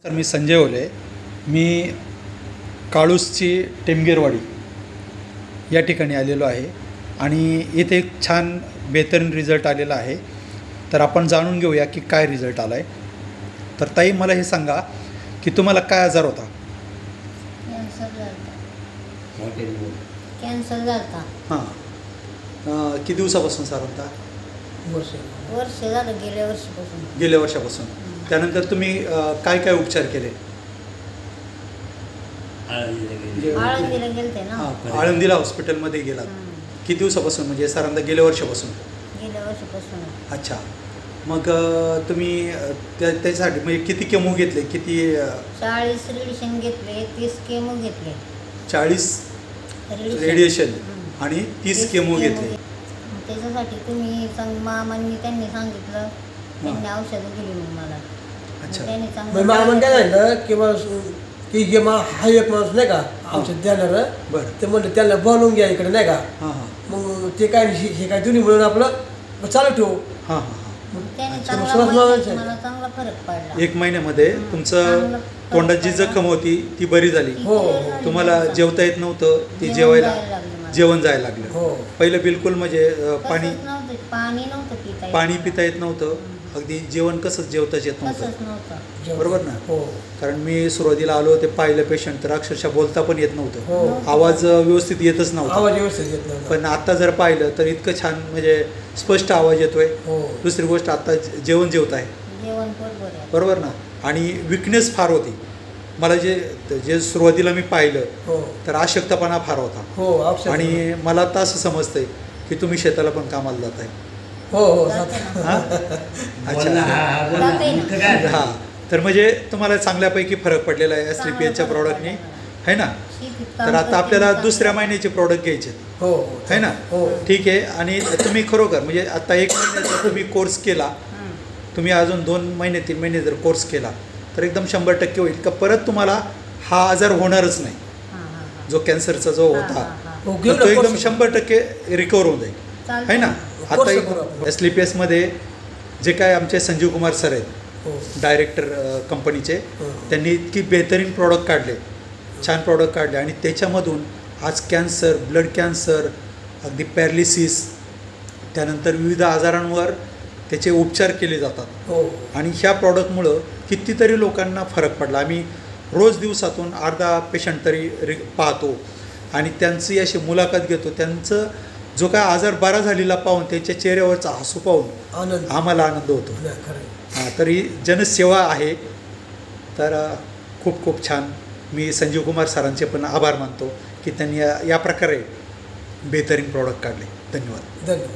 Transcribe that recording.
तर मी संजय ओले, मी काळूसची टेमगिरवाडी या ठिकाणी आलेलो आहे आणि इथे एक छान बेहतरीन रिझल्ट आलेला आहे. तर आपण जाणून घेऊया की काय रिझल्ट आला आहे. तर ताई, मला हे सांगा की तुम्हाला काय आजार होता? कॅन्सर झाला. हां, किती दिवसापासून साधारणतः? वर्ष झालं, गेल्या वर्षापासून. त्यानंतर तुम्ही काय काय उपचार केले? आळंदीला गेलते ना. हां, आळंदीला हॉस्पिटलमध्ये गेलात. किती दिवसापासून? म्हणजे साधारणतः गेल्या वर्षापासून. अच्छा. मग तुम्ही त्यासाठी म्हणजे किती केमो घेतले? किती? 40 रेडिएशन घेतले, 30 केमो घेतले. 40 रेडिएशन आणि 30 केमो घेतले. त्याच्यासाठी तुम्ही मामांनी त्यांनी सांगितलं, त्यांनी औषधं दिली मग मला. अच्छा. त्यांनी मामांनी काय झालं की जे हा एक माणूस नाही का औषध देणार, बरं, ते म्हणलं त्यांना बोलवून घ्या इकडे नाही का. हां हां. मग ते काय हे काय दोन्ही म्हणून आपलं चालू ठेवू. हां हां. त्याने अच्छा, मला चांगला फरक पडला. 1 महिन्यामध्ये तुमचं तोंडात जी जखम होती ती बरी झाली. हो. तुम्हाला जेवता येत नव्हतं, ती जेवण जायला लागलं. हो. पहिलं बिलकुल म्हणजे पाणी पिता येत नव्हतं. अगदी जेवण कसंच जेवताच येत नव्हतं. बरोबर ना? हो. कारण मी सुरुवातीला आलो ते पाहिलं पेशंट, तर अक्षरशः बोलता पण येत नव्हतं. हो. आवाज व्यवस्थित येतच नव्हता. आवाज व्यवस्थित येत नव्हता. पण आता जर पाहिलं तर इतकं छान म्हणजे स्पष्ट आवाज येतोय. हो. दुसरी गोष्ट, आता जेवण जेवत आहे. बरोबर ना? आणि विकनेस फार होती. मला जे सुरुवातीला मी पाहिलं, हो, तर अशक्तपणा फार होता. हो. आणि मला आता असं समजतंय की तुम्ही शेताला पण कामाला जात आहे. हो हो. हां, अच्छा. हां, तर म्हणजे तुम्हाला चांगल्यापैकी फरक पडलेला आहे SLPHच्या प्रॉडक्टनी, आहे ना? तर आता आपल्याला दुसऱ्या महिन्याचे प्रॉडक्ट घ्यायचे, हो, आहे ना? हो. ठीक आहे. आणि तुम्ही खरोखर म्हणजे आता 1 महिन्याचा तुम्ही कोर्स केला, तुम्ही अजून 2 महिने 3 महिने जर कोर्स केला तर एकदम 100% होईल का परत तुम्हाला हा आजार होणारच नाही. जो कॅन्सरचा जो होता तो एकदम 100% रिकवर होऊन जाईल, आहे ना? आता SLPHमध्ये जे काय आमचे संजीव कुमार सर आहेत, डायरेक्टर कंपनीचे, त्यांनी इतकी बेहतरीन प्रॉडक्ट काढले, छान प्रॉडक्ट काढले आणि त्याच्यामधून आज कॅन्सर, ब्लड कॅन्सर, अगदी पॅरालिसिस, त्यानंतर विविध आजारांवर त्याचे उपचार केले जातात. हो. आणि ह्या प्रॉडक्टमुळं कितीतरी लोकांना फरक पडला. आम्ही रोज दिवसातून अर्धा पेशंट तरी पाहतो आणि त्यांची अशी मुलाखत घेतो. त्यांचं जो काय आजार बरा झालेला पाहून त्यांच्या चेहऱ्यावरचा हसू पाहून आम्हाला आनंद होतो. हां, तर ही जनसेवा आहे. तर खूप खूप छान. मी संजीव कुमार सरांचे पण आभार मानतो की त्यांनी या प्रकारे बेहतरीन प्रॉडक्ट काढले. धन्यवाद.